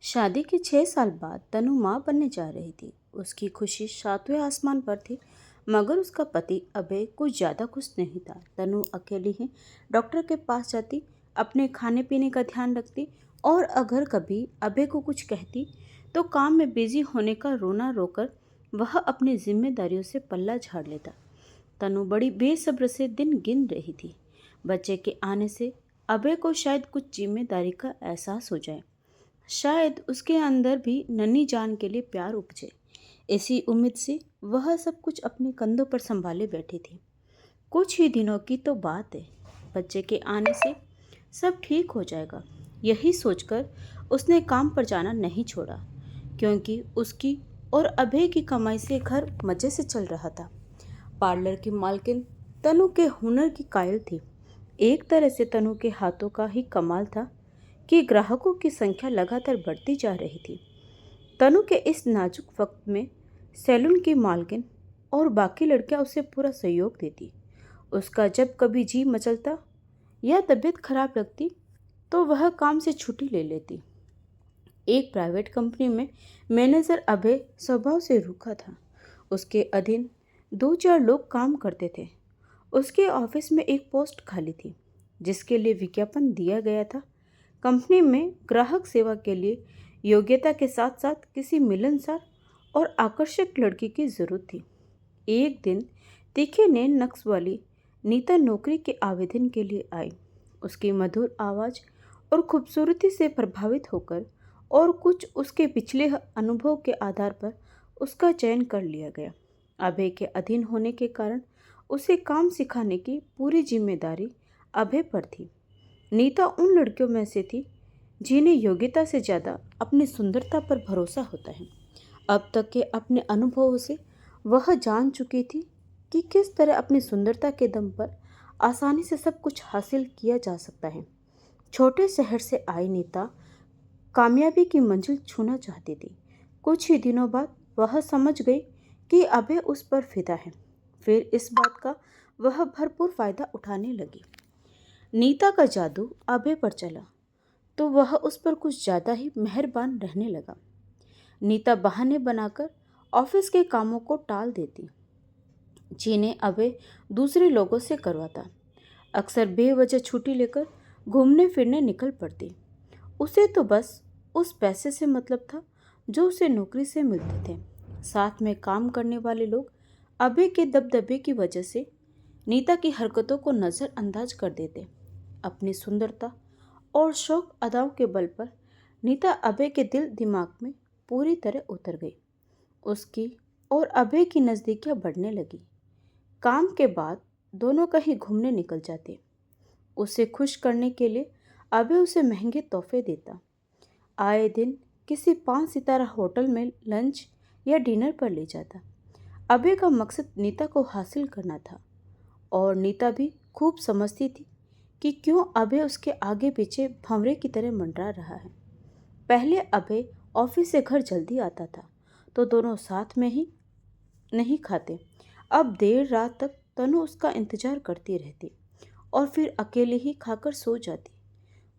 शादी के 6 साल बाद तनु माँ बनने जा रही थी। उसकी खुशी सातवें आसमान पर थी। मगर उसका पति अभय कुछ ज़्यादा खुश नहीं था। तनु अकेली ही डॉक्टर के पास जाती, अपने खाने पीने का ध्यान रखती और अगर कभी अभय को कुछ कहती तो काम में बिजी होने का रोना रोकर वह अपनी जिम्मेदारियों से पल्ला झाड़ लेता। तनु बड़ी बेसब्र से दिन गिन रही थी। बच्चे के आने से अभय को शायद कुछ जिम्मेदारी का एहसास हो जाए, शायद उसके अंदर भी नन्ही जान के लिए प्यार उपजे। इसी उम्मीद से वह सब कुछ अपने कंधों पर संभाले बैठी थी। कुछ ही दिनों की तो बात है, बच्चे के आने से सब ठीक हो जाएगा। यही सोचकर उसने काम पर जाना नहीं छोड़ा, क्योंकि उसकी और अभय की कमाई से घर मजे से चल रहा था। पार्लर की मालकिन तनु के हुनर की कायल थी। एक तरह से तनु के हाथों का ही कमाल था कि ग्राहकों की संख्या लगातार बढ़ती जा रही थी। तनु के इस नाजुक वक्त में सैलून की मालकिन और बाकी लड़कियां उसे पूरा सहयोग देती। उसका जब कभी जी मचलता या तबीयत खराब लगती तो वह काम से छुट्टी ले लेती। एक प्राइवेट कंपनी में मैनेजर अभय स्वभाव से रूखा था। उसके अधीन 2-4 लोग काम करते थे। उसके ऑफिस में एक पोस्ट खाली थी जिसके लिए विज्ञापन दिया गया था। कंपनी में ग्राहक सेवा के लिए योग्यता के साथ साथ किसी मिलनसार और आकर्षक लड़की की जरूरत थी। एक दिन तीखे नैन नक्श वाली नीता नौकरी के आवेदन के लिए आई। उसकी मधुर आवाज़ और खूबसूरती से प्रभावित होकर और कुछ उसके पिछले अनुभव के आधार पर उसका चयन कर लिया गया। अभय के अधीन होने के कारण उसे काम सिखाने की पूरी जिम्मेदारी अभय पर थी। नीता उन लड़कियों में से थी जिन्हें योग्यता से ज़्यादा अपनी सुंदरता पर भरोसा होता है। अब तक के अपने अनुभवों से वह जान चुकी थी कि किस तरह अपनी सुंदरता के दम पर आसानी से सब कुछ हासिल किया जा सकता है। छोटे शहर से आई नीता कामयाबी की मंजिल छूना चाहती थी। कुछ ही दिनों बाद वह समझ गई कि अभय उस पर फिदा है। फिर इस बात का वह भरपूर फायदा उठाने लगी। नीता का जादू अभय पर चला तो वह उस पर कुछ ज़्यादा ही मेहरबान रहने लगा। नीता बहाने बनाकर ऑफिस के कामों को टाल देती जिन्हें अभय दूसरे लोगों से करवाता। अक्सर बेवजह छुट्टी लेकर घूमने फिरने निकल पड़ती। उसे तो बस उस पैसे से मतलब था जो उसे नौकरी से मिलते थे। साथ में काम करने वाले लोग अभय के दबदबे की वजह से नीता की हरकतों को नज़रअंदाज कर देते। अपनी सुंदरता और शौक अदाओं के बल पर नीता अभय के दिल दिमाग में पूरी तरह उतर गई। उसकी और अभय की नज़दीकियां बढ़ने लगी। काम के बाद दोनों कहीं घूमने निकल जाते। उसे खुश करने के लिए अभय उसे महंगे तोहफे देता। आए दिन किसी 5 सितारा होटल में लंच या डिनर पर ले जाता। अभय का मकसद नीता को हासिल करना था और नीता भी खूब समझती थी कि क्यों अभय उसके आगे पीछे भंवरे की तरह मंडरा रहा है। पहले अभय ऑफिस से घर जल्दी आता था तो दोनों साथ में ही नहीं खाते। अब देर रात तक तनु उसका इंतजार करती रहती और फिर अकेले ही खाकर सो जाती।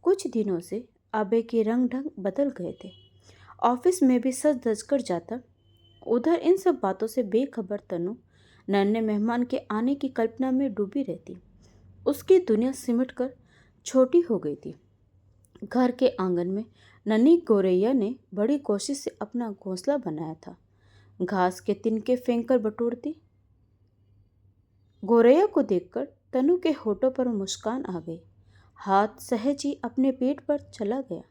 कुछ दिनों से अभय के रंग ढंग बदल गए थे। ऑफिस में भी सज धज कर जाता। उधर इन सब बातों से बेखबर तनु नन्हे मेहमान के आने की कल्पना में डूबी रहती। उसकी दुनिया सिमट कर छोटी हो गई थी। घर के आंगन में नन्ही गौरैया ने बड़ी कोशिश से अपना घोंसला बनाया था। घास के तिनके फेंक कर बटोरती। गौरैया को देखकर तनु के होठों पर मुस्कान आ गई। हाथ सहज ही अपने पेट पर चला गया।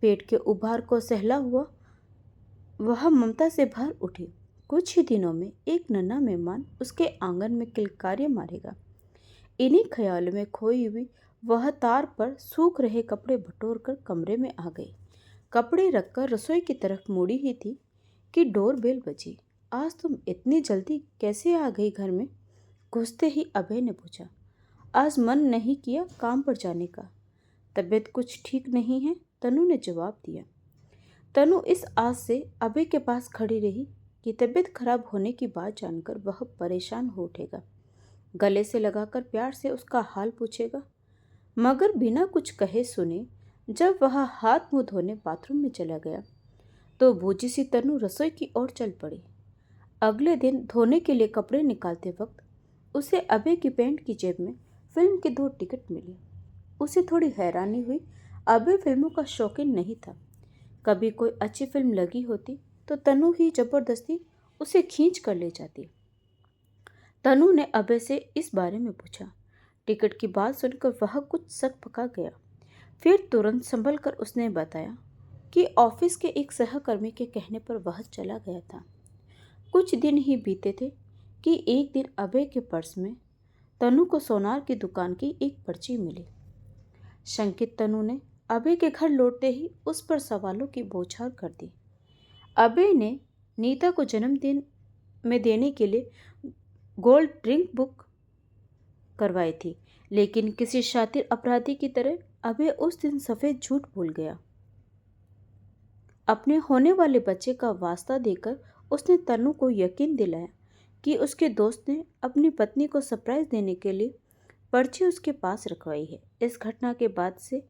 पेट के उभार को सहला हुआ वह ममता से भर उठी। कुछ ही दिनों में एक नन्हा मेहमान उसके आंगन में किलकारियां मारेगा। इन्हीं ख्यालों में खोई हुई वह तार पर सूख रहे कपड़े बटोरकर कमरे में आ गई। कपड़े रखकर रसोई की तरफ मुड़ी ही थी कि डोरबेल बजी। आज तुम इतनी जल्दी कैसे आ गई घर में? घुसते ही अभय ने पूछा। आज मन नहीं किया काम पर जाने का। तबीयत कुछ ठीक नहीं है, तनु ने जवाब दिया। तनु इस आस से अभय के पास खड़ी रही कि तबीयत खराब होने की बात जानकर वह परेशान हो उठेगा, गले से लगाकर प्यार से उसका हाल पूछेगा। मगर बिना कुछ कहे सुने जब वह हाथ मुंह धोने बाथरूम में चला गया तो बूझी सी तनु रसोई की ओर चल पड़ी। अगले दिन धोने के लिए कपड़े निकालते वक्त उसे अभय की पैंट की जेब में फिल्म की 2 टिकट मिली। उसे थोड़ी हैरानी हुई। अभय फिल्मों का शौकीन नहीं था। कभी कोई अच्छी फिल्म लगी होती तो तनु ही जबरदस्ती उसे खींच कर ले जाती। तनु ने अभय से इस बारे में पूछा। टिकट की बात सुनकर वह कुछ सक पका गया। फिर तुरंत संभल कर उसने बताया कि ऑफिस के एक सहकर्मी के कहने पर वह चला गया था। कुछ दिन ही बीते थे कि एक दिन अभय के पर्स में तनु को सोनार की दुकान की एक पर्ची मिली। शंकित तनु ने अभय के घर लौटते ही उस पर सवालों की बौछार कर दी। अभय ने नीता को जन्मदिन में देने के लिए गोल्ड ड्रिंक बुक करवाई थी, लेकिन किसी शातिर अपराधी की तरह अभय उस दिन सफेद झूठ भूल गया। अपने होने वाले बच्चे का वास्ता देकर उसने तनु को यकीन दिलाया कि उसके दोस्त ने अपनी पत्नी को सरप्राइज देने के लिए पर्ची उसके पास रखवाई है। इस घटना के बाद से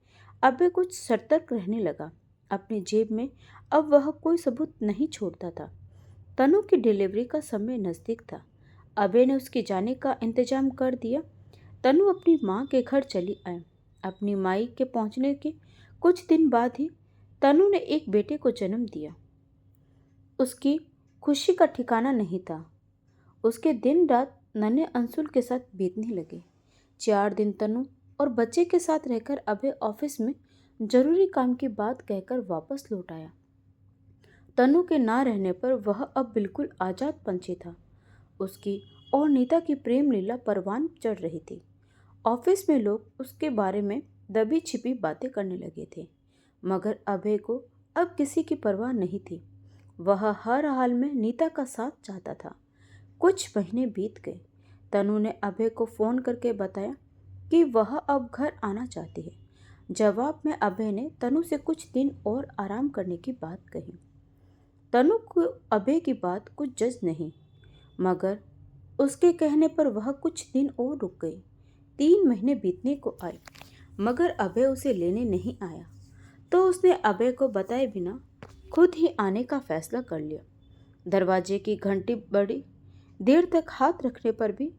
अभय कुछ सतर्क रहने लगा। अपनी जेब में अब वह कोई सबूत नहीं छोड़ता था। तनु की डिलीवरी का समय नज़दीक था। अभय ने उसके जाने का इंतजाम कर दिया। तनु अपनी माँ के घर चली आई। अपनी माई के पहुँचने के कुछ दिन बाद ही तनु ने एक बेटे को जन्म दिया। उसकी खुशी का ठिकाना नहीं था। उसके दिन रात नन्हे अंशुल के साथ बीतने लगे। 4 दिन तनु और बच्चे के साथ रहकर अभय ऑफिस में जरूरी काम की बात कहकर वापस लौट आया। तनु के ना रहने पर वह अब बिल्कुल आजाद पंछी था। उसकी और नीता की प्रेम लीला परवान चढ़ रही थी। ऑफिस में लोग उसके बारे में दबी छिपी बातें करने लगे थे, मगर अभय को अब किसी की परवाह नहीं थी। वह हर हाल में नीता का साथ चाहता था। कुछ महीने बीत गए। तनु ने अभय को फ़ोन करके बताया कि वह अब घर आना चाहती है। जवाब में अभय ने तनु से कुछ दिन और आराम करने की बात कही। तनु को अभय की बात कुछ जज नहीं, मगर उसके कहने पर वह कुछ दिन और रुक गई। 3 महीने बीतने को आए, मगर अभय उसे लेने नहीं आया, तो उसने अभय को बताए बिना खुद ही आने का फैसला कर लिया। दरवाजे की घंटी बड़ी देर तक हाथ रखने पर भी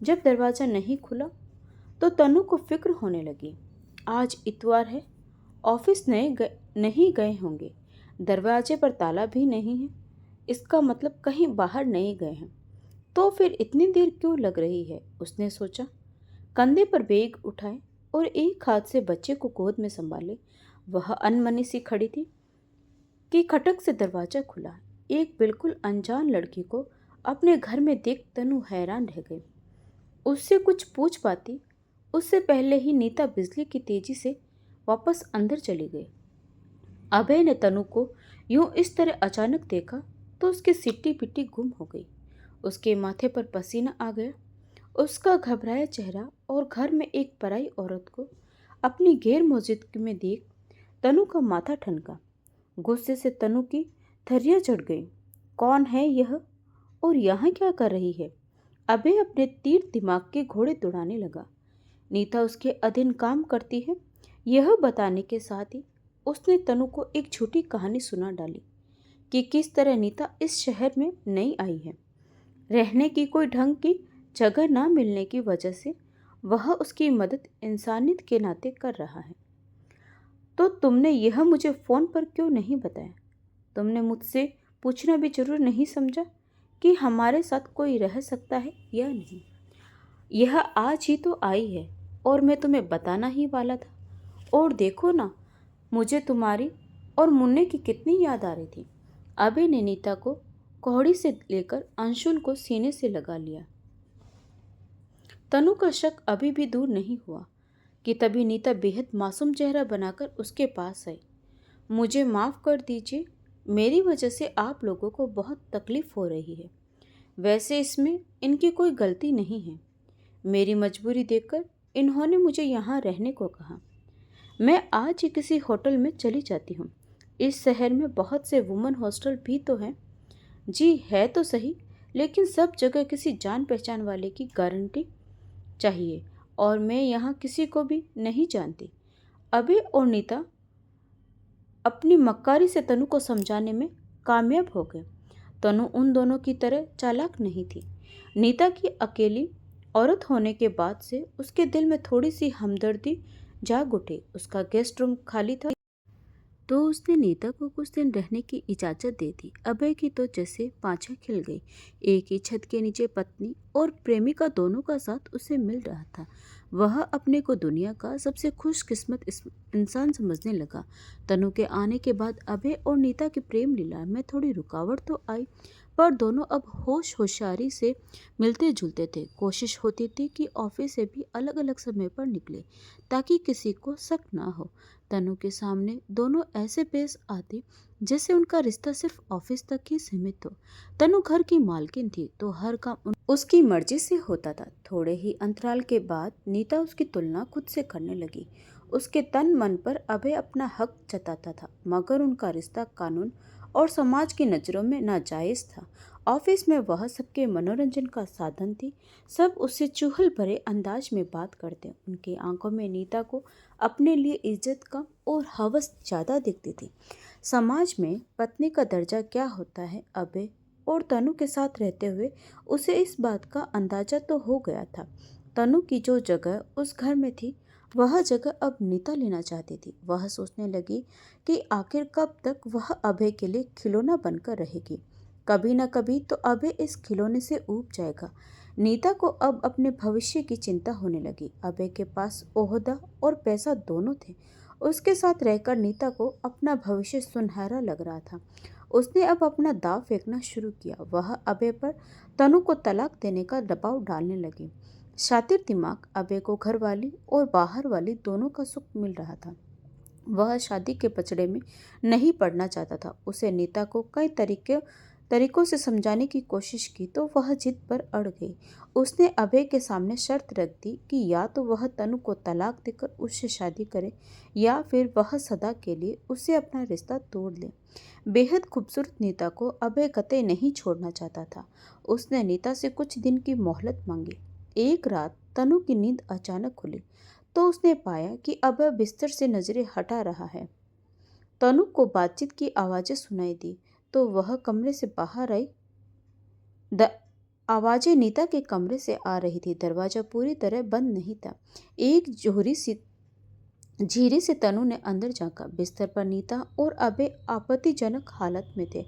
जब दरवाज़ा नहीं खुला तो तनु को फिक्र होने लगी। आज इतवार है, ऑफिस नहीं गए होंगे, दरवाजे पर ताला भी नहीं है। इसका मतलब कहीं बाहर नहीं गए हैं। तो फिर इतनी देर क्यों लग रही है, उसने सोचा। कंधे पर बैग उठाए और एक हाथ से बच्चे को गोद में संभाले वह अनमनी सी खड़ी थी कि खटक से दरवाज़ा खुला। एक बिल्कुल अनजान लड़की को अपने घर में देख तनु हैरान रह गई। उससे कुछ पूछ पाती उससे पहले ही नीता बिजली की तेजी से वापस अंदर चली गई। अभय ने तनु को यूं इस तरह अचानक देखा तो उसकी सिट्टी पिट्टी गुम हो गई। उसके माथे पर पसीना आ गया। उसका घबराया चेहरा और घर में एक पराई औरत को अपनी गैर मौजूदगी में देख तनु का माथा ठनका। गुस्से से तनु की थर्रियां चढ़ गई। कौन है यह और यहाँ क्या कर रही है? अभय अपने तीर दिमाग के घोड़े दौड़ाने लगा। नीता उसके अधीन काम करती है, यह बताने के साथ ही उसने तनु को एक छोटी कहानी सुना डाली कि किस तरह नीता इस शहर में नई आई है। रहने की कोई ढंग की जगह ना मिलने की वजह से वह उसकी मदद इंसानियत के नाते कर रहा है। तो तुमने यह मुझे फ़ोन पर क्यों नहीं बताया? तुमने मुझसे पूछना भी जरूर नहीं समझा कि हमारे साथ कोई रह सकता है या नहीं? यह आज ही तो आई है और मैं तुम्हें बताना ही वाला था। और देखो ना, मुझे तुम्हारी और मुन्ने की कितनी याद आ रही थी। अभय ने नीता को कौड़ी से लेकर अंशुल को सीने से लगा लिया। तनु का शक अभी भी दूर नहीं हुआ कि तभी नीता बेहद मासूम चेहरा बनाकर उसके पास आई। मुझे माफ़ कर दीजिए, मेरी वजह से आप लोगों को बहुत तकलीफ़ हो रही है। वैसे इसमें इनकी कोई गलती नहीं है। मेरी मजबूरी देखकर इन्होंने मुझे यहाँ रहने को कहा। मैं आज ही किसी होटल में चली जाती हूँ। इस शहर में बहुत से वुमेन हॉस्टल भी तो हैं। जी है तो सही, लेकिन सब जगह किसी जान पहचान वाले की गारंटी चाहिए और मैं यहाँ किसी को भी नहीं जानती। अभय और नीता अपनी मक्कारी से तनु को समझाने में कामयाब हो गए। तनु उन दोनों की तरह चालाक नहीं थी। नीता की अकेली औरत होने के बाद से उसके दिल में थोड़ी सी हमदर्दी जाग उठी। उसका गेस्ट रूम खाली था तो उसने नीता को कुछ दिन रहने की इजाज़त दे दी। अभय की तो जैसे पाछा खिल गई। एक ही छत के नीचे पत्नी और प्रेमिका दोनों का साथ उसे मिल रहा था। वह अपने को दुनिया का सबसे खुशकिस्मत इंसान समझने लगा। तनु के आने के बाद अभय और नीता की प्रेम लीला में थोड़ी रुकावट तो आई, पर दोनों अब होश होशियारी से मिलते जुलते थे। कोशिश होती थी कि ऑफिस से भी अलग अलग समय पर निकले ताकि किसी को शक ना हो। तनु के सामने दोनों ऐसे पेश आते जैसे उनका रिश्ता सिर्फ ऑफिस तक ही सीमित हो। तनु घर की मालकिन थी तो हर काम उसकी मर्जी से होता था। थोड़े ही अंतराल के बाद नीता उसकी तुलना खुद से करने लगी। उसके तन मन पर अभय अपना हक जताता था, मगर उनका रिश्ता कानून और समाज की नज़रों में नाजायज था। ऑफिस में वह सबके मनोरंजन का साधन थी। सब उससे चुहल भरे अंदाज में बात करते। उनकी आंखों में नीता को अपने लिए इज्जत कम और हवस ज़्यादा दिखती थी। समाज में पत्नी का दर्जा क्या होता है, अभय और तनु के साथ रहते हुए उसे इस बात का अंदाजा तो हो गया था। तनु की जो जगह उस घर में थी, वह जगह अब नीता लेना चाहती थी। वह सोचने लगी कि आखिर कब तक वह अभय के लिए खिलौना बनकर रहेगी। कभी न कभी तो अभय इस खिलौने से ऊब जाएगा। नीता को अब अपने भविष्य की चिंता होने लगी। अभय के पास ओहदा और पैसा दोनों थे। उसके साथ रहकर नीता को अपना भविष्य सुनहरा लग रहा था। उसने अब अपना दाव फेंकना शुरू किया। वह अभय पर तनु को तलाक देने का दबाव डालने लगी। शातिर दिमाग अभय को घर वाली और बाहर वाली दोनों का सुख मिल रहा था। वह शादी के पचड़े में नहीं पड़ना चाहता था। उसे नीता को कई तरीकों से समझाने की कोशिश की तो वह जिद पर अड़ गई। उसने अभय के सामने शर्त रख दी कि या तो वह तनु को तलाक देकर उससे शादी करे या फिर वह सदा के लिए उससे अपना रिश्ता तोड़ ले। बेहद खूबसूरत नीता को अभय कतई नहीं छोड़ना चाहता था। उसने नीता से कुछ दिन की मोहलत मांगी। एक रात तनु की नींद अचानक खुली तो उसने पाया कि अभय बिस्तर से नजरें हटा रहा है। तनु को बातचीत की आवाज़ें सुनाई दी तो वह कमरे से बाहर आई। द आवाज़ें नीता के कमरे से आ रही थी। दरवाज़ा पूरी तरह बंद नहीं था। एक झीरी से तनु ने अंदर झांका। बिस्तर पर नीता और अभय आपत्तिजनक हालत में थे।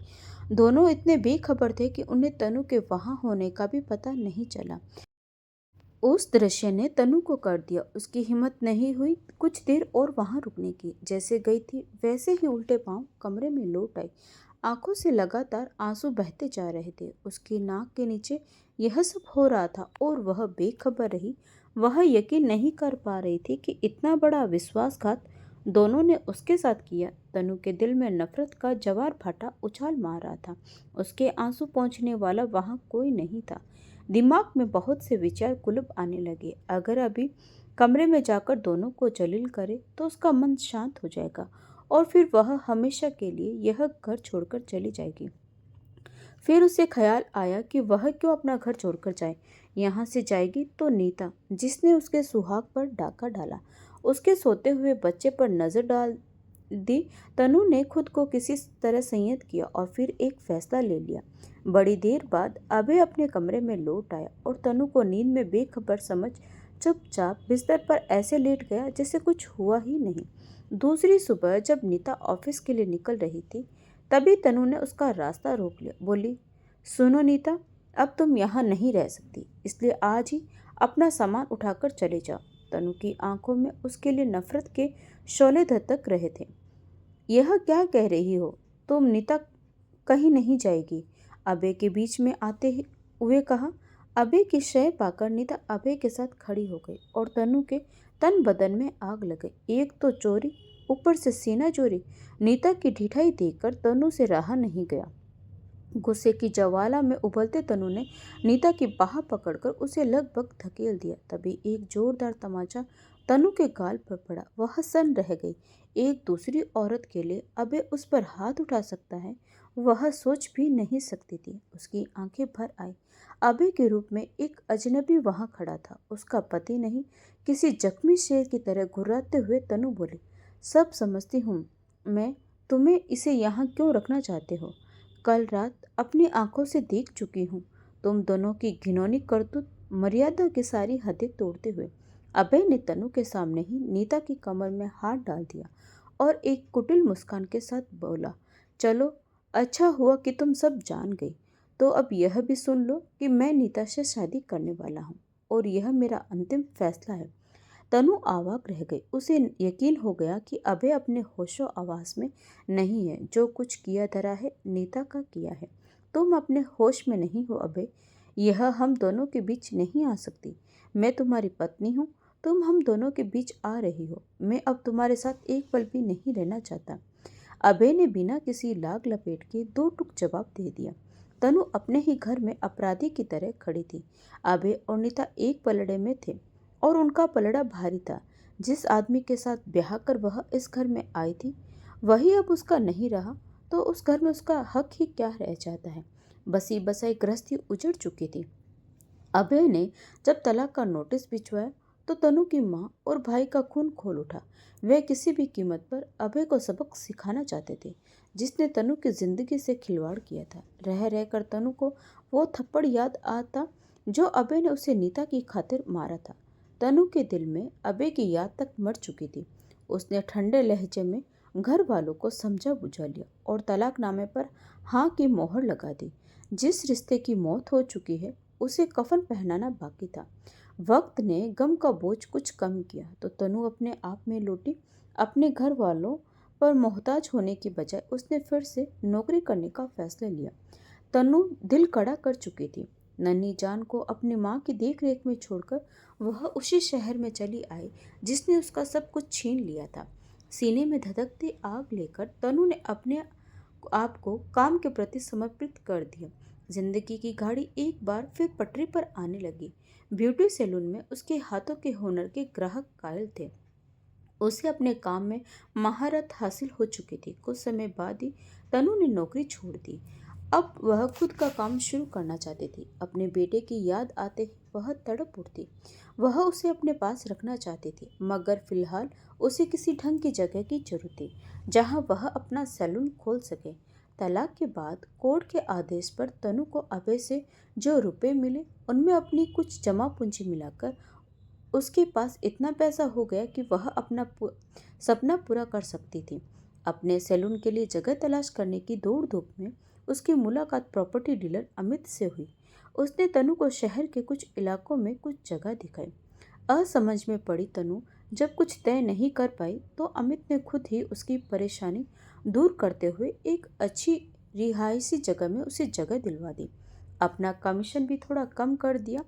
दोनों इतने बेखबर थे कि उन्हें तनु के वहां होने का भी पता नहीं चला। उस दृश्य ने तनु को कर दिया। उसकी हिम्मत नहीं हुई कुछ देर और वहां रुकने की। जैसे गई थी वैसे ही उल्टे पांव कमरे में लौट आई। आंखों से लगातार आंसू बहते जा रहे थे। उसकी नाक के नीचे यह सब हो रहा था और वह बेखबर रही। वह यकीन नहीं कर पा रही थी कि इतना बड़ा विश्वासघात दोनों ने उसके साथ किया। तनु के दिल में नफरत का जवार भाटा उछाल मार रहा था। उसके आंसू पहुंचने वाला वहां कोई नहीं था। दिमाग में बहुत से विचार कुलुप आने लगे। अगर अभी कमरे में जाकर दोनों को जलील करे तो उसका मन शांत हो जाएगा और फिर वह हमेशा के लिए यह घर छोड़कर चली जाएगी। फिर उसे ख्याल आया कि वह क्यों अपना घर छोड़कर जाए। यहाँ से जाएगी तो नीता, जिसने उसके सुहाग पर डाका डाला, उसके सोते हुए बच्चे पर नजर डाल दी। तनु ने खुद को किसी तरह संयत किया और फिर एक फैसला ले लिया। बड़ी देर बाद अभय अपने कमरे में लौट आया और तनु को नींद में बेखबर समझ चुपचाप बिस्तर पर ऐसे लेट गया जैसे कुछ हुआ ही नहीं। दूसरी सुबह जब नीता ऑफिस के लिए निकल रही थी तभी तनु ने उसका रास्ता रोक लिया। बोली, सुनो नीता, अब तुम यहाँ नहीं रह सकती, इसलिए आज ही अपना सामान उठाकर चले जाओ। तनु की आंखों में उसके लिए नफरत के शोले धधक रहे थे। यह क्या कह रही हो तुम नीता, कहीं नहीं जाएगी, अभय के बीच में आते हुए कहा। अभय की शय पाकर नीता अभय के साथ खड़ी हो गई और तनु के तन बदन में आग लग गई। एक तो चोरी, ऊपर से सीना चोरी। नीता की ढिठाई देखकर तनु से रहा नहीं गया। गुस्से की ज्वाला में उबलते तनु ने नीता की बाह पकड़कर उसे लगभग धकेल दिया। तभी एक जोरदार तमाचा तनु के गाल पर पड़ा। वह सन्न रह गई। एक दूसरी औरत के लिए अबे उस पर हाथ उठा सकता है, वह सोच भी नहीं सकती थी। उसकी आंखें भर आई। अबे के रूप में एक अजनबी वहां खड़ा था, उसका पति नहीं। किसी जख्मी शेर की तरह घुर्राते हुए तनु बोली, सब समझती हूँ मैं, तुम्हें इसे यहाँ क्यों रखना चाहते हो? कल रात अपनी आंखों से देख चुकी हूँ तुम दोनों की घिनौनी करतूत, मर्यादा की सारी हदें तोड़ते हुए। अभय ने तनु के सामने ही नीता की कमर में हाथ डाल दिया और एक कुटिल मुस्कान के साथ बोला, चलो, अच्छा हुआ कि तुम सब जान गई। तो अब यह भी सुन लो कि मैं नीता से शादी करने वाला हूँ और यह मेरा अंतिम फैसला है। तनु अवाक रह गई। उसे यकीन हो गया कि अभय अपने होशो आवास में नहीं है। जो कुछ किया धरा है नीता का किया है। तुम अपने होश में नहीं हो अभय। यह हम दोनों के बीच नहीं आ सकती। मैं तुम्हारी पत्नी हूँ, तुम हम दोनों के बीच आ रही हो। मैं अब तुम्हारे साथ एक पल भी नहीं रहना चाहता। अभय ने बिना किसी लाग लपेट के दो टूक जवाब दे दिया। तनु अपने ही घर में अपराधी की तरह खड़ी थी। अभय और नीता एक पलड़े में थे और उनका पलड़ा भारी था। जिस आदमी के साथ ब्याह कर वह इस घर में आई थी, वही अब उसका नहीं रहा तो उस घर में उसका हक ही क्या रह जाता है। बसी बसाई गृहस्थी उजड़ चुकी थी। अभय ने जब तलाक का नोटिस भिजवाया तो तनु की माँ और भाई का खून खोल उठा। वे किसी भी कीमत पर अभय को सबक सिखाना चाहते थे, जिसने तनु की जिंदगी से खिलवाड़ किया था। रह रहकर तनु को वो थप्पड़ याद आता जो अभय ने उसे नीता की खातिर मारा था। तनु के दिल में अभय की याद तक मर चुकी थी। उसने ठंडे लहजे में घर वालों को समझा बुझा लिया और तलाकनामे पर हाँ की मोहर लगा दी। जिस रिश्ते की मौत हो चुकी है उसे कफन पहनाना बाकी था। वक्त ने गम का बोझ कुछ कम किया तो तनु अपने आप में लौटी। अपने घर वालों पर मोहताज होने की बजाय उसने फिर से नौकरी करने का फैसला लिया। तनु दिल कड़ा कर चुकी थी। नन्ही जान को अपनी माँ की देख रेख में छोड़कर वह उसी शहर में चली आई जिसने उसका सब कुछ छीन लिया था। सीने में धधकती आग लेकर तनु ने अपने आप को काम के प्रति समर्पित कर दिया। जिंदगी की गाड़ी एक बार फिर पटरी पर आने लगी। ब्यूटी सैलून में उसके हाथों के हुनर के ग्राहक कायल थे। उसे अपने काम में महारत हासिल हो चुकी थी। कुछ समय बाद ही तनु ने नौकरी छोड़ दी। अब वह खुद का काम शुरू करना चाहती थी। अपने बेटे की याद आते ही वह तड़प उठती। वह उसे अपने पास रखना चाहती थी, मगर फिलहाल उसे किसी ढंग की जगह की जरूरत थी जहां वह अपना सैलून खोल सके। तलाक के बाद कोर्ट के आदेश पर तनु को अभय से जो रुपए मिले उनमें अपनी कुछ जमा पूंजी मिलाकर उसके पास इतना पैसा हो गया कि वह अपना सपना पूरा कर सकती थी। अपने सैलून के लिए जगह तलाश करने की दौड़ धूप में उसकी मुलाकात प्रॉपर्टी डीलर अमित से हुई। उसने तनु को शहर के कुछ इलाकों में कुछ जगह दिखाई। असमझ में पड़ी तनु जब कुछ तय नहीं कर पाई तो अमित ने खुद ही उसकी परेशानी दूर करते हुए एक अच्छी रिहायशी जगह में उसे जगह दिलवा दी। अपना कमीशन भी थोड़ा कम कर दिया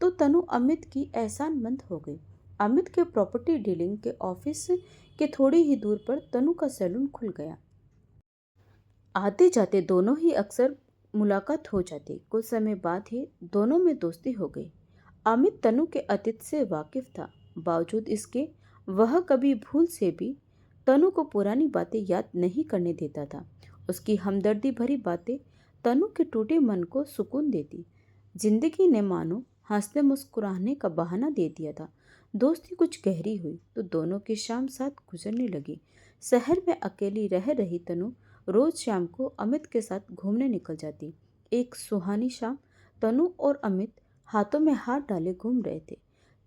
तो तनु अमित की एहसानमंद हो गई। अमित के प्रॉपर्टी डीलिंग के ऑफिस के थोड़ी ही दूर पर तनु का सैलून खुल गया। आते जाते दोनों ही अक्सर मुलाकात हो जाती। कुछ समय बाद ही दोनों में दोस्ती हो गई। अमित तनु के अतीत से वाकिफ था। बावजूद इसके वह कभी भूल से भी तनु को पुरानी बातें याद नहीं करने देता था। उसकी हमदर्दी भरी बातें तनु के टूटे मन को सुकून देती। जिंदगी ने मानो हंसने मुस्कुराने का बहाना दे दिया था। दोस्ती कुछ गहरी हुई तो दोनों की शाम साथ गुजरने लगी। शहर में अकेली रह रही तनु रोज शाम को अमित के साथ घूमने निकल जाती। एक सुहानी शाम तनु और अमित हाथों में हाथ डाले घूम रहे थे।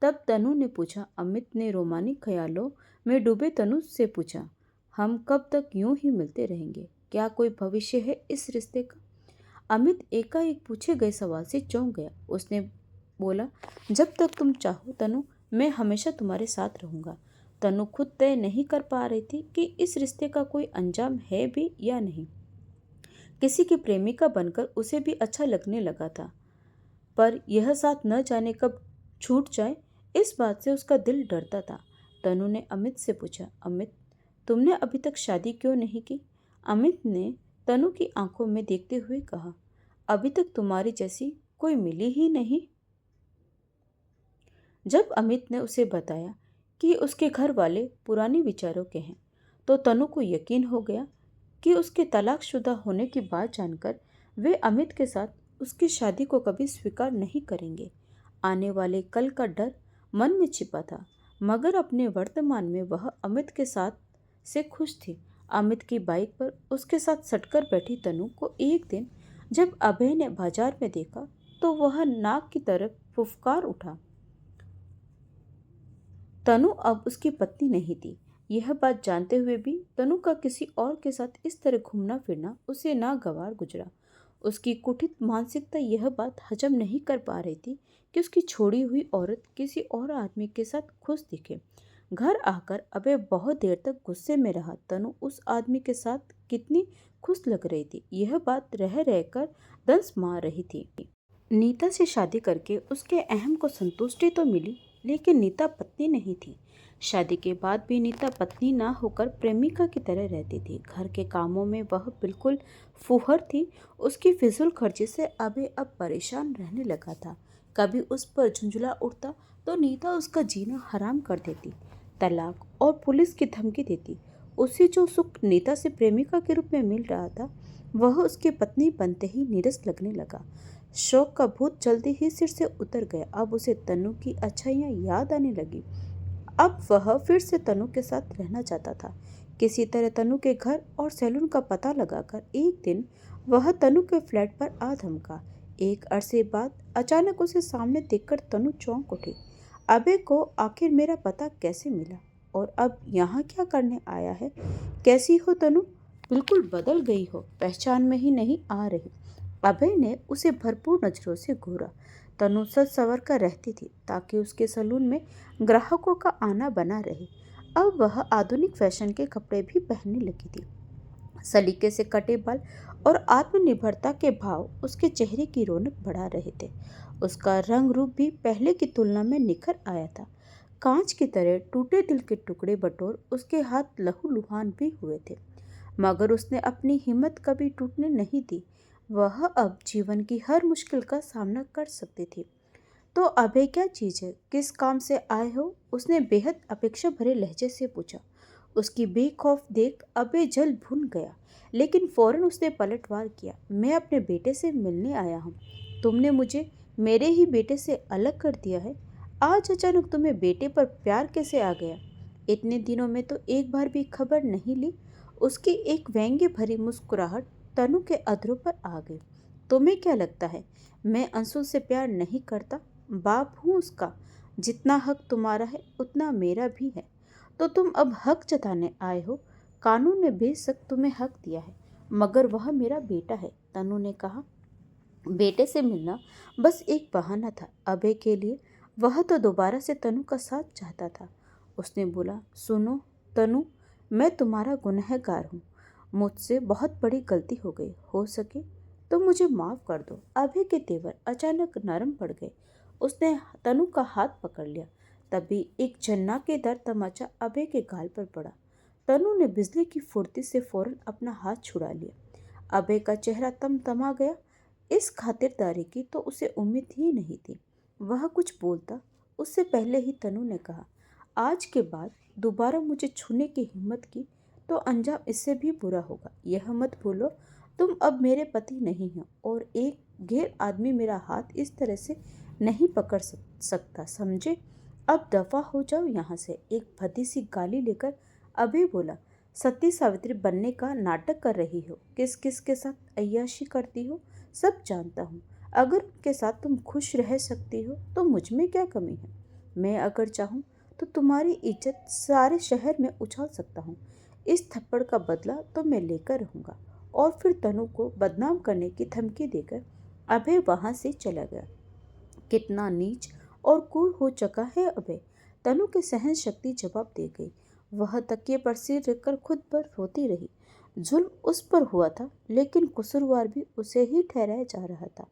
तब तनु ने पूछा। अमित ने रोमांटिक ख्यालों में डूबे तनु से पूछा, हम कब तक यूं ही मिलते रहेंगे? क्या कोई भविष्य है इस रिश्ते का? अमित एकाएक पूछे गए सवाल से चौंक गया। उसने बोला, जब तक तुम चाहो तनु, मैं हमेशा तुम्हारे साथ रहूंगा। तनु खुद तय नहीं कर पा रही थी कि इस रिश्ते का कोई अंजाम है भी या नहीं। किसी की प्रेमिका बनकर उसे भी अच्छा लगने लगा था, पर यह साथ न जाने कब छूट जाए इस बात से उसका दिल डरता था। तनु ने अमित से पूछा, अमित, तुमने अभी तक शादी क्यों नहीं की? अमित ने तनु की आंखों में देखते हुए कहा, अभी तक तुम्हारी जैसी कोई मिली ही नहीं। जब अमित ने उसे बताया कि उसके घर वाले पुराने विचारों के हैं तो तनु को यकीन हो गया कि उसके तलाकशुदा होने की बात जानकर वे अमित के साथ उसकी शादी को कभी स्वीकार नहीं करेंगे। आने वाले कल का डर मन में छिपा था, मगर अपने वर्तमान में वह अमित के साथ से खुश थी। अमित की बाइक पर उसके साथ सटकर बैठी तनु को एक दिन जब अभय ने बाजार में देखा तो वह नाक की तरफ फुफकार उठा। तनु अब उसकी पत्नी नहीं थी। यह बात जानते हुए भी तनु का किसी और के साथ इस तरह घूमना फिरना उसे नागवार गुजरा। उसकी कुटित मानसिकता यह बात हजम नहीं कर पा रही थी कि उसकी छोड़ी हुई औरत किसी और आदमी के साथ खुश दिखे। घर आकर अबे बहुत देर तक गुस्से में रहा। तनु उस आदमी के साथ कितनी खुश लग रही थी यह बात रह रहकर दंस मार रही थी। नीता से शादी करके उसके अहम को संतुष्टि तो मिली, लेकिन नीता पत्नी नहीं थी। शादी के बाद भी नीता पत्नी ना होकर प्रेमिका की तरह रहती थी। घर के कामों में वह बिल्कुल फुहर थी। उसकी फिजूल खर्ची से अबे अब परेशान रहने लगा था। कभी उस पर झुंझुला उठता तो नीता उसका जीना हराम कर देती, तलाक और पुलिस की धमकी देती। उसे जो सुख नीता से प्रेमिका के रूप में मिल रहा था वह उसकी पत्नी बनते ही नीरस लगने लगा। शौक का भूत जल्दी ही सिर से उतर गया। अब उसे तनु की अच्छाइयाँ याद आने लगी। अब वह फिर से तनु के साथ रहना चाहता था। किसी तरह तनु के घर और सैलून का पता लगाकर एक दिन वह तनु के फ्लैट पर आ धमका। एक अरसे बाद अचानक उसे सामने देखकर तनु चौंक उठी। अबे को आखिर मेरा पता कैसे मिला और अब यहाँ क्या करने आया है? कैसी हो तनु? बिल्कुल बदल गई हो, पहचान में ही नहीं आ रही। अभय ने उसे भरपूर नजरों से घूरा। तनु सज संवर कर रहती थी ताकि उसके सलून में ग्राहकों का आना बना रहे। अब वह आधुनिक फैशन के कपड़े भी पहनने लगी थी। सलीके से कटे बाल और आत्मनिर्भरता के भाव उसके चेहरे की रौनक बढ़ा रहे थे। उसका रंग रूप भी पहले की तुलना में निखर आया था। कांच की तरह टूटे दिल के टुकड़े बटोर उसके हाथ लहूलुहान भी हुए थे, मगर उसने अपनी हिम्मत कभी टूटने नहीं दी। वह अब जीवन की हर मुश्किल का सामना कर सकती थी। तो अभय क्या चीज़ है? किस काम से आए हो? उसने बेहद अपेक्षा भरे लहजे से पूछा। उसकी बेखौफ देख अभय जल भुन गया, लेकिन फौरन उसने पलटवार किया। मैं अपने बेटे से मिलने आया हूँ। तुमने मुझे मेरे ही बेटे से अलग कर दिया है। आज अचानक तुम्हें बेटे पर प्यार कैसे आ गया? इतने दिनों में तो एक बार भी खबर नहीं ली। उसकी एक व्यंग्य भरी मुस्कुराहट तनु के अधरों पर आ गई। तुम्हें क्या लगता है मैं अंशुल से प्यार नहीं करता? बाप हूँ उसका। जितना हक तुम्हारा है उतना मेरा भी है। तो तुम अब हक जताने आए हो। कानून ने बेशक तुम्हें हक दिया है, मगर वह मेरा बेटा है, तनु ने कहा। बेटे से मिलना बस एक बहाना था अभय के लिए। वह तो दोबारा से तनु का साथ चाहता था। उसने बोला, सुनो तनु, मैं तुम्हारा गुनहगार हूँ। मुझसे बहुत बड़ी गलती हो सके तो मुझे माफ़ कर दो। अभय के तेवर अचानक नरम पड़ गए। उसने तनु का हाथ पकड़ लिया। तभी एक झन्नाकेदार तमाचा अभय के गाल पर पड़ा। तनु ने बिजली की फुर्ती से फौरन अपना हाथ छुड़ा लिया। अभय का चेहरा तमतमा गया। इस खातिरदारी की तो उसे उम्मीद ही नहीं थी। वह कुछ बोलता उससे पहले ही तनु ने कहा, आज के बाद दोबारा मुझे छूने की हिम्मत की तो अंजाम इससे भी बुरा होगा। यह मत भूलो तुम अब मेरे पति नहीं हो और एक गैर आदमी मेरा हाथ इस तरह से नहीं पकड़ सकता, समझे? अब दफा हो जाओ यहाँ से। एक भद्दी सी गाली लेकर अभय बोला, सती सावित्री बनने का नाटक कर रही हो। किस किस के साथ अय्याशी करती हो सब जानता हूँ। अगर उनके साथ तुम खुश रह सकती हो तो मुझ में क्या कमी है? मैं अगर चाहूँ तो तुम्हारी इज्जत सारे शहर में उछाल सकता हूँ। इस थप्पड़ का बदला तो मैं लेकर रहूँगा। और फिर तनु को बदनाम करने की धमकी देकर अभय वहाँ से चला गया। कितना नीच और क्रूर हो चुका है अभय। तनु की सहन शक्ति जवाब दे गई। वह तकिए पर सिर रखकर खुद पर रोती रही। जुल्म उस पर हुआ था, लेकिन कसूरवार भी उसे ही ठहराया जा रहा था।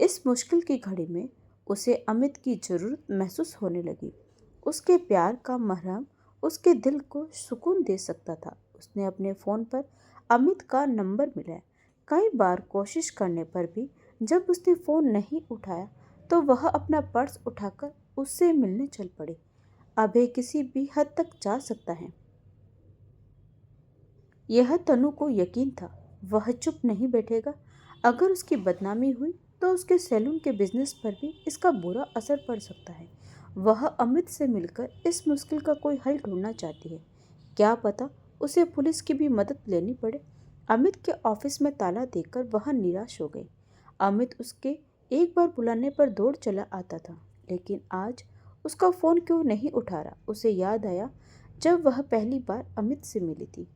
इस मुश्किल की घड़ी में उसे अमित की जरूरत महसूस होने लगी। उसके प्यार का मरहम उसके दिल को सुकून दे सकता था। उसने अपने फ़ोन पर अमित का नंबर मिलाया। कई बार कोशिश करने पर भी जब उसने फ़ोन नहीं उठाया तो वह अपना पर्स उठाकर उससे मिलने चल पड़े। अभय किसी भी हद तक जा सकता है, यह तनु को यकीन था। वह चुप नहीं बैठेगा। अगर उसकी बदनामी हुई तो उसके सैलून के बिजनेस पर भी इसका बुरा असर पड़ सकता है। वह अमित से मिलकर इस मुश्किल का कोई हल ढूंढना चाहती है। क्या पता उसे पुलिस की भी मदद लेनी पड़े। अमित के ऑफिस में ताला देखकर वह निराश हो गई। अमित उसके एक बार बुलाने पर दौड़ चला आता था, लेकिन आज उसका फोन क्यों नहीं उठा रहा। उसे याद आया जब वह पहली बार अमित से मिली थी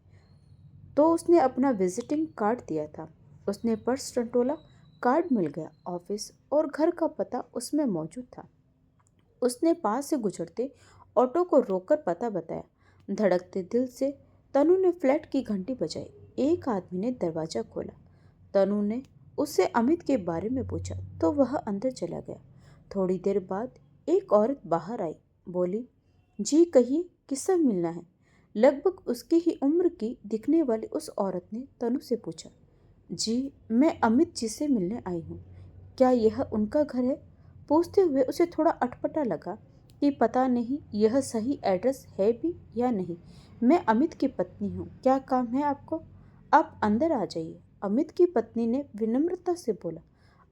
तो उसने अपना विजिटिंग कार्ड दिया था। उसने पर्स टटोला, कार्ड मिल गया। ऑफिस और घर का पता उसमें मौजूद था। उसने पास से गुजरते ऑटो को रोककर पता बताया। धड़कते दिल से तनु ने फ्लैट की घंटी बजाई। एक आदमी ने दरवाजा खोला। तनु ने उससे अमित के बारे में पूछा तो वह अंदर चला गया। थोड़ी देर बाद एक औरत बाहर आई, बोली, जी कहिए, किससे मिलना है। लगभग उसकी ही उम्र की दिखने वाली उस औरत ने तनु से पूछा, जी मैं अमित जी से मिलने आई हूँ, क्या यह उनका घर है। पूछते हुए उसे थोड़ा अटपटा लगा कि पता नहीं यह सही एड्रेस है भी या नहीं। मैं अमित की पत्नी हूँ, क्या काम है आपको। आप अंदर आ जाइए, अमित की पत्नी ने विनम्रता से बोला।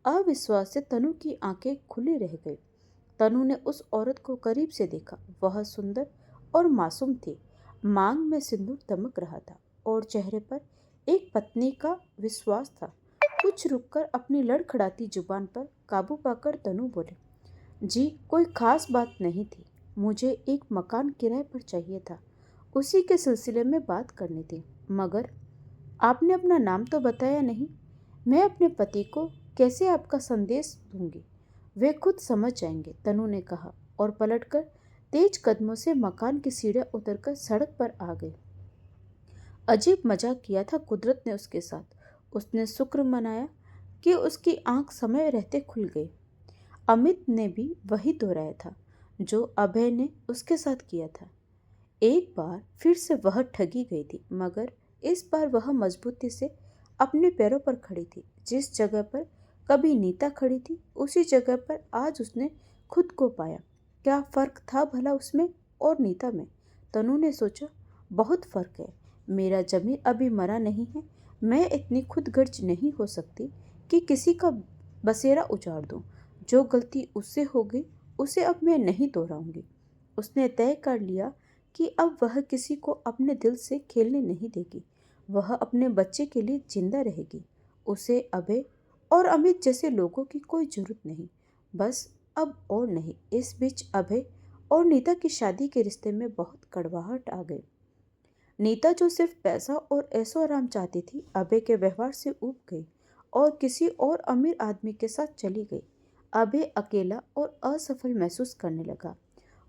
अविश्वास से तनु की आंखें खुली रह गई। तनु ने उस औरत को करीब से देखा। वह सुंदर और मासूम थी। मांग में सिंदूर दमक रहा था और चेहरे पर एक पत्नी का विश्वास था। कुछ रुककर अपनी लड़खड़ाती जुबान पर काबू पाकर तनु बोले, जी कोई खास बात नहीं थी, मुझे एक मकान किराए पर चाहिए था, उसी के सिलसिले में बात करनी थी। मगर आपने अपना नाम तो बताया नहीं। मैं अपने पति को कैसे आपका संदेश दूंगी, वे खुद समझ जाएंगे, तनु ने कहा और पलटकर तेज कदमों से मकान की सीढ़ियां उतरकर सड़क पर आ गई। अजीब मजाक किया था कुदरत ने उसके साथ। उसने शुक्र मनाया कि उसकी आंख समय रहते खुल गई। अमित ने भी वही दोहराया था जो अभय ने उसके साथ किया था। एक बार फिर से वह ठगी गई थी, मगर इस बार वह मजबूती से अपने पैरों पर खड़ी थी। जिस जगह पर कभी नीता खड़ी थी, उसी जगह पर आज उसने खुद को पाया। क्या फर्क था भला उसमें और नीता में। तनु ने सोचा, बहुत फर्क है। मेरा जमीर अभी मरा नहीं है। मैं इतनी खुदगर्ज नहीं हो सकती कि किसी का बसेरा उजाड़ दूं। जो गलती उससे हो गई उसे अब मैं नहीं दोहराऊंगी। उसने तय कर लिया कि अब वह किसी को अपने दिल से खेलने नहीं देगी। वह अपने बच्चे के लिए जिंदा रहेगी। उसे अभय और अमित जैसे लोगों की कोई जरूरत नहीं, बस अब और नहीं। इस बीच अभय और नीता की शादी के रिश्ते में बहुत कड़वाहट आ गई। नीता जो सिर्फ पैसा और ऐशो आराम चाहती थी, अभय के व्यवहार से ऊब गई और किसी और अमीर आदमी के साथ चली गई। अभय अकेला और असफल महसूस करने लगा।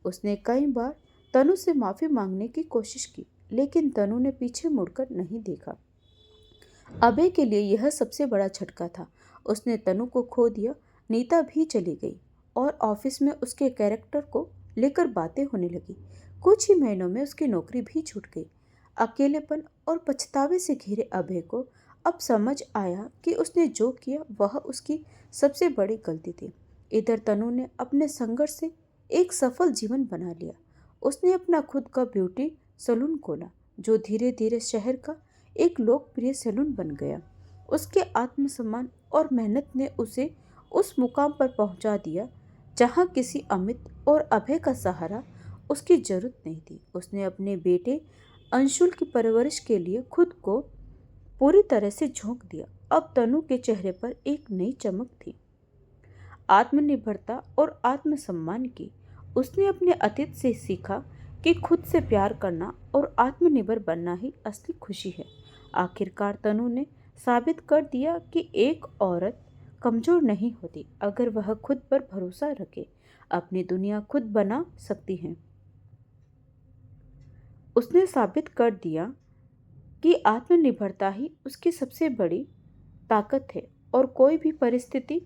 उसने कई बार तनु से माफी मांगने की कोशिश की, लेकिन तनु ने पीछे मुड़कर नहीं देखा। अभय के लिए यह सबसे बड़ा झटका था। उसने तनु को खो दिया। नीता भी चली गई और ऑफिस में उसके कैरेक्टर को लेकर बातें होने लगी। कुछ ही महीनों में उसकी नौकरी भी छूट गई। अकेलेपन और पछतावे से घिरे अभय को अब समझ आया कि उसने जो किया वह उसकी सबसे बड़ी गलती थी। इधर तनु ने अपने संघर्ष से एक सफल जीवन बना लिया। उसने अपना खुद का ब्यूटी सैलून खोला, जो धीरे धीरे शहर का एक लोकप्रिय सैलून बन गया। उसके आत्मसम्मान और मेहनत ने उसे उस मुकाम पर पहुंचा दिया जहां किसी अमित और अभय का सहारा उसकी जरूरत नहीं थी। उसने अपने बेटे अंशुल की परवरिश के लिए खुद को पूरी तरह से झोंक दिया। अब तनु के चेहरे पर एक नई चमक थी, आत्मनिर्भरता और आत्मसम्मान की। उसने अपने अतीत से सीखा कि खुद से प्यार करना और आत्मनिर्भर बनना ही असली खुशी है। आखिरकार तनु ने साबित कर दिया कि एक औरत कमजोर नहीं होती अगर वह खुद पर भरोसा रखे। अपनी दुनिया खुद बना सकती है। उसने साबित कर दिया कि आत्मनिर्भरता ही उसकी सबसे बड़ी ताकत है और कोई भी परिस्थिति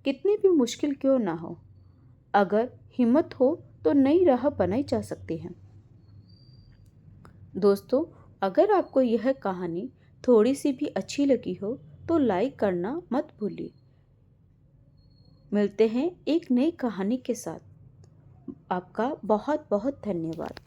कितनी भी मुश्किल क्यों ना हो, अगर हिम्मत हो तो नई राह बनाई जा सकती है। दोस्तों, अगर आपको यह कहानी थोड़ी सी भी अच्छी लगी हो तो लाइक करना मत भूलिए। मिलते हैं एक नई कहानी के साथ। आपका बहुत बहुत धन्यवाद।